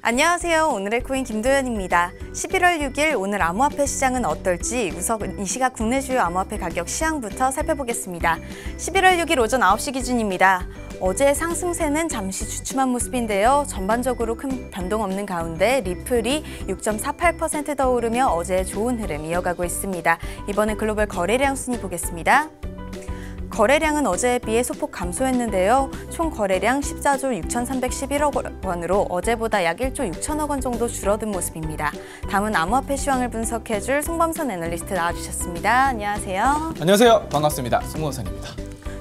안녕하세요. 오늘의 코인 김도연입니다. 11월 6일 오늘 암호화폐 시장은 어떨지 우선 이 시각 국내 주요 암호화폐 가격 시황부터 살펴보겠습니다. 11월 6일 오전 9시 기준입니다. 어제 상승세는 잠시 주춤한 모습인데요. 전반적으로 큰 변동 없는 가운데 리플이 6.48% 더 오르며 어제의 좋은 흐름 이어가고 있습니다. 이번엔 글로벌 거래량 순위 보겠습니다. 거래량은 어제에 비해 소폭 감소했는데요. 총 거래량 14조 6,311억 원으로 어제보다 약 1조 6천억 원 정도 줄어든 모습입니다. 다음은 암호화폐 시황을 분석해줄 송범선 애널리스트 나와주셨습니다. 안녕하세요. 안녕하세요. 반갑습니다. 송범선입니다.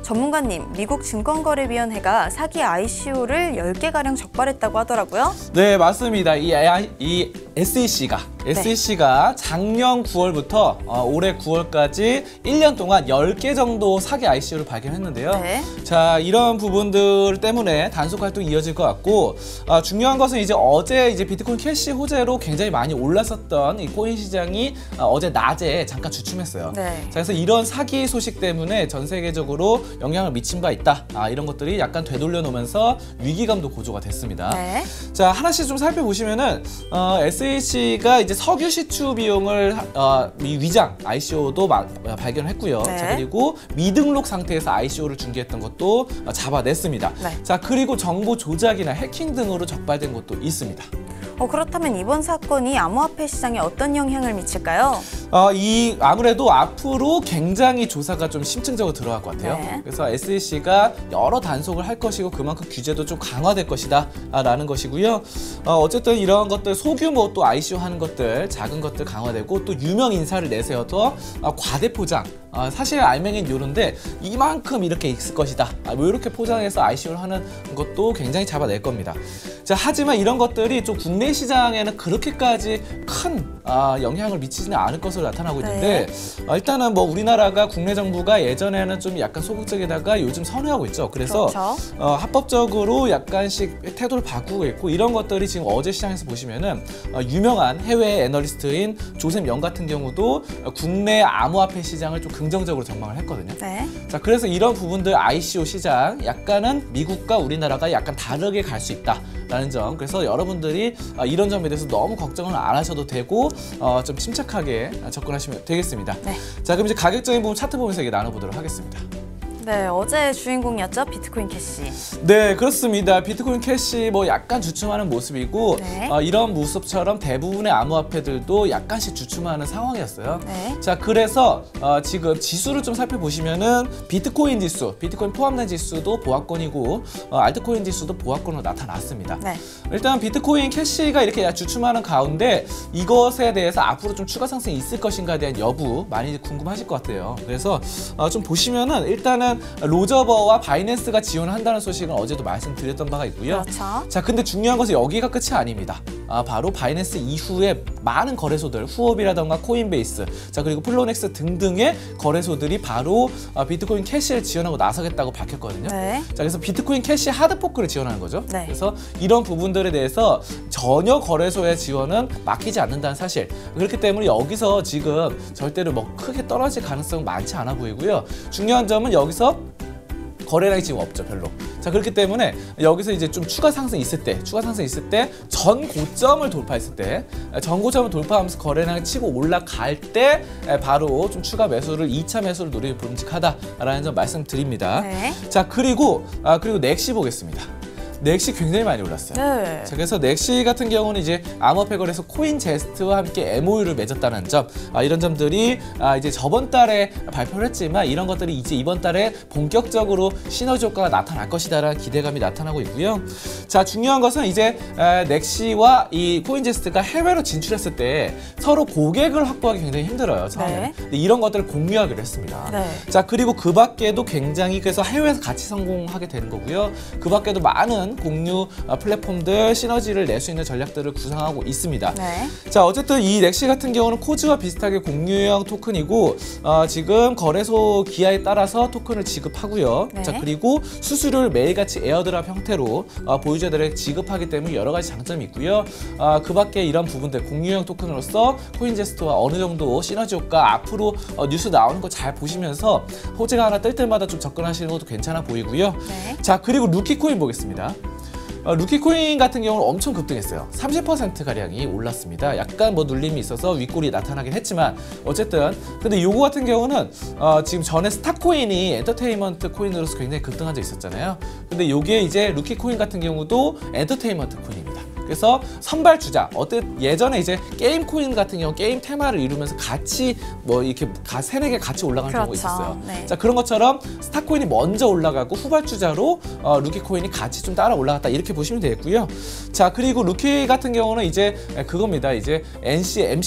전문가님, 미국 증권거래위원회가 사기 ICO를 10개가량 적발했다고 하더라고요. 네, 맞습니다. 이 SEC가 작년 9월부터 올해 9월까지 1년 동안 10개 정도 사기 ICO를 발견했는데요. 네. 자, 이런 부분들 때문에 단속 활동이 이어질 것 같고, 중요한 것은 어제 비트코인 캐시 호재로 굉장히 많이 올랐었던 이 코인 시장이 어제 낮에 잠깐 주춤했어요. 네. 자, 그래서 이런 사기 소식 때문에 전 세계적으로 영향을 미친 바 있다. 이런 것들이 약간 되돌려 놓으면서 위기감도 고조가 됐습니다. 네. 자, 하나씩 좀 살펴보시면은 SEC가 이제 석유 시추 비용을 위장 ICO도 발견했고요. 네. 자, 그리고 미등록 상태에서 ICO를 중개했던 것도 잡아냈습니다. 네. 자, 그리고 정보 조작이나 해킹 등으로 적발된 것도 있습니다. 그렇다면 이번 사건이 암호화폐 시장에 어떤 영향을 미칠까요? 아무래도 앞으로 굉장히 조사가 좀 심층적으로 들어갈 것 같아요. 네. 그래서 SEC가 여러 단속을 할 것이고 그만큼 규제도 좀 강화될 것이다 라는 것이고요. 어쨌든 이런 것들 소규모 또 ICO 하는 것들 작은 것들 강화되고 또 유명 인사를 내세워서 과대 포장 사실 알맹이는 요런데 이만큼 이렇게 있을 것이다. 이렇게 포장해서 ICO를 하는 것도 굉장히 잡아낼 겁니다. 자, 하지만 이런 것들이 좀 국내 시장에는 그렇게까지 큰 영향을 미치지는 않을 것으로 나타나고 있는데 일단은 우리나라가 국내 정부가 예전에는 좀 약간 소극적이다가 요즘 선회하고 있죠. 그래서 그렇죠. 합법적으로 약간씩 태도를 바꾸고 있고 이런 것들이 지금 어제 시장에서 보시면은 유명한 해외 애널리스트인 조셉 영 같은 경우도 국내 암호화폐 시장을 좀 긍정적으로 전망을 했거든요. 네. 자, 그래서 이런 부분들 ICO 시장 약간은 미국과 우리나라가 약간 다르게 갈 수 있다라는 점. 그래서 여러분들이 이런 점에 대해서 너무 걱정을 안 하셔도 되고 좀 침착하게 접근하시면 되겠습니다. 네. 자, 그럼 이제 가격적인 부분 차트 보면서 나눠보도록 하겠습니다. 네, 어제 주인공이었죠, 비트코인 캐시. 네, 그렇습니다. 비트코인 캐시 약간 주춤하는 모습이고 네. 이런 모습처럼 대부분의 암호화폐들도 약간씩 주춤하는 상황이었어요. 네. 자, 그래서 지금 지수를 좀 살펴보시면은 비트코인 지수, 비트코인 포함된 지수도 보합권이고 알트코인 지수도 보합권으로 나타났습니다. 네. 일단 비트코인 캐시가 이렇게 주춤하는 가운데 이것에 대해서 앞으로 좀 추가 상승이 있을 것인가에 대한 여부 많이 궁금하실 것 같아요. 그래서 좀 보시면은 일단은 로저버와 바이낸스가 지원을 한다는 소식은 어제도 말씀드렸던 바가 있고요. 그렇죠. 자, 근데 중요한 것은 여기가 끝이 아닙니다. 바로 바이낸스 이후에 많은 거래소들, 후업이라던가 코인베이스, 자, 그리고 플로넥스 등등의 거래소들이 바로 비트코인 캐시를 지원하고 나서겠다고 밝혔거든요. 네. 자, 그래서 비트코인 캐시 하드포크를 지원하는 거죠. 네. 그래서 이런 부분들에 대해서 전혀 거래소의 지원은 막히지 않는다는 사실. 그렇기 때문에 여기서 지금 절대로 크게 떨어질 가능성은 많지 않아 보이고요. 중요한 점은 여기서 거래량이 지금 없죠, 별로. 자, 그렇기 때문에 여기서 이제 좀 추가 상승이 있을 때 전 고점을 돌파했을 때, 전 고점을 돌파하면서 거래량이 치고 올라갈 때 바로 좀 추가 매수를 2차 매수를 노리기 바람직하다라는 점 말씀드립니다. 네. 자, 그리고 넥시 보겠습니다. 넥시 굉장히 많이 올랐어요. 네. 자, 그래서 넥시 같은 경우는 이제 암호화폐 거래소 코인제스트와 함께 MOU를 맺었다는 점, 이런 점들이 이제 저번 달에 발표를 했지만 이런 것들이 이제 이번 달에 본격적으로 시너지 효과가 나타날 것이다라는 기대감이 나타나고 있고요. 자, 중요한 것은 이제 넥시와 이 코인제스트가 해외로 진출했을 때 서로 고객을 확보하기 굉장히 힘들어요, 처음에. 네. 근데 이런 것들을 공유하기로 했습니다. 네. 자, 그리고 그 밖에도 굉장히 그래서 해외에서 같이 성공하게 되는 거고요. 그 밖에도 많은 공유 플랫폼들 시너지를 낼 수 있는 전략들을 구상하고 있습니다. 네. 자, 어쨌든 이 넥시 같은 경우는 코즈와 비슷하게 공유형 토큰이고 지금 거래소 기하에 따라서 토큰을 지급하고요. 네. 자, 그리고 수수료를 매일같이 에어드랍 형태로 보유자들에게 지급하기 때문에 여러 가지 장점이 있고요. 그 밖에 이런 부분들 공유형 토큰으로서 코인제스트와 어느 정도 시너지 효과 앞으로 뉴스 나오는 거 잘 보시면서 호재가 하나 뜰 때마다 좀 접근하시는 것도 괜찮아 보이고요. 네. 자, 그리고 루키코인 보겠습니다. 루키코인 같은 경우는 엄청 급등했어요. 30%가량이 올랐습니다. 약간 뭐 눌림이 있어서 윗골이 나타나긴 했지만 어쨌든 근데 요거 같은 경우는 지금 전에 스타코인이 엔터테인먼트 코인으로서 굉장히 급등한 적 있었잖아요. 근데 요게 이제 루키코인 같은 경우도 엔터테인먼트 코인입니다. 그래서 선발주자, 예전에 이제 게임 코인 같은 경우 게임 테마를 이루면서 같이 뭐 이렇게 세네 개 같이 올라가는 경우가 있었어요. 네. 자, 그런 것처럼 스타코인이 먼저 올라가고 후발주자로 루키코인이 같이 좀 따라 올라갔다 이렇게 보시면 되겠고요. 자, 그리고 루키 같은 경우는 이제 그겁니다. 이제 MCN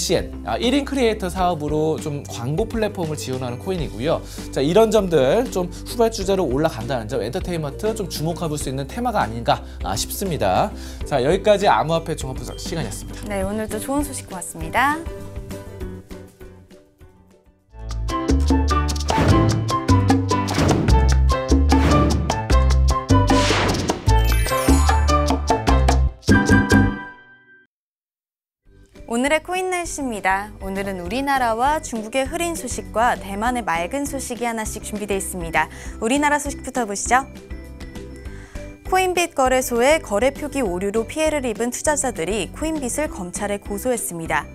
1인 크리에이터 사업으로 좀 광고 플랫폼을 지원하는 코인이고요. 자, 이런 점들 좀 후발주자로 올라간다는 점, 엔터테인먼트 좀 주목해볼 수 있는 테마가 아닌가 싶습니다. 자, 여기까지 암호화폐 종합 분석 시간이었습니다. 네, 오늘도 좋은 소식 고맙습니다. 오늘의 코인 날씨입니다. 오늘은 우리나라와 중국의 흐린 소식과 대만의 맑은 소식이 하나씩 준비되어 있습니다. 우리나라 소식부터 보시죠. 코인빗 거래소의 거래 표기 오류로 피해를 입은 투자자들이 코인빗을 검찰에 고소했습니다.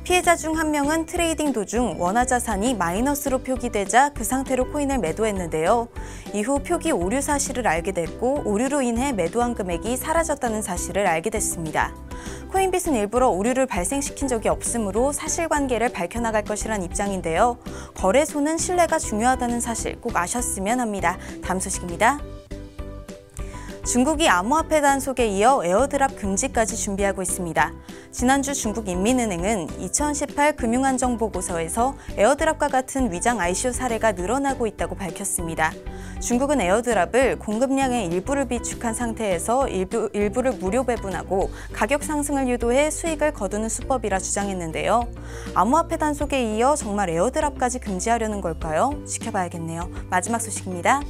피해자 중 한 명은 트레이딩 도중 원화 자산이 마이너스로 표기되자 그 상태로 코인을 매도했는데요. 이후 표기 오류 사실을 알게 됐고 오류로 인해 매도한 금액이 사라졌다는 사실을 알게 됐습니다. 코인빗은 일부러 오류를 발생시킨 적이 없으므로 사실관계를 밝혀나갈 것이란 입장인데요. 거래소는 신뢰가 중요하다는 사실 꼭 아셨으면 합니다. 다음 소식입니다. 중국이 암호화폐 단속에 이어 에어드랍 금지까지 준비하고 있습니다. 지난주 중국인민은행은 2018 금융안정보고서에서 에어드랍과 같은 위장 ICO 사례가 늘어나고 있다고 밝혔습니다. 중국은 에어드랍을 공급량의 일부를 비축한 상태에서 일부를 무료 배분하고 가격 상승을 유도해 수익을 거두는 수법이라 주장했는데요. 암호화폐 단속에 이어 정말 에어드랍까지 금지하려는 걸까요? 지켜봐야겠네요. 마지막 소식입니다.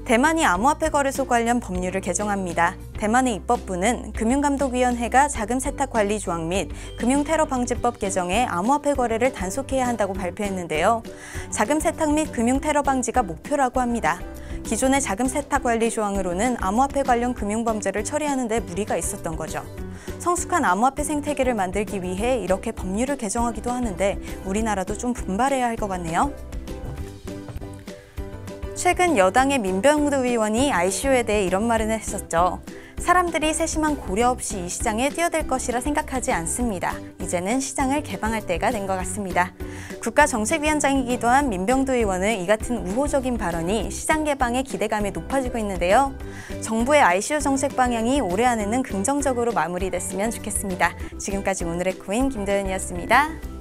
대만이 암호화폐 거래소 관련 법률을 개정합니다. 대만의 입법부는 금융감독위원회가 자금 세탁 관리 조항 및 금융테러방지법 개정에 암호화폐 거래를 단속해야 한다고 발표했는데요. 자금 세탁 및 금융테러 방지가 목표라고 합니다. 기존의 자금 세탁 관리 조항으로는 암호화폐 관련 금융범죄를 처리하는 데 무리가 있었던 거죠. 성숙한 암호화폐 생태계를 만들기 위해 이렇게 법률을 개정하기도 하는데 우리나라도 좀 분발해야 할 것 같네요. 최근 여당의 민병두 의원이 ICO에 대해 이런 말을 했었죠. 사람들이 세심한 고려 없이 이 시장에 뛰어들 것이라 생각하지 않습니다. 이제는 시장을 개방할 때가 된 것 같습니다. 국가정책위원장이기도 한 민병두 의원의 이 같은 우호적인 발언이 시장 개방의 기대감이 높아지고 있는데요. 정부의 ICO 정책 방향이 올해 안에는 긍정적으로 마무리됐으면 좋겠습니다. 지금까지 오늘의 코인 김도연이었습니다.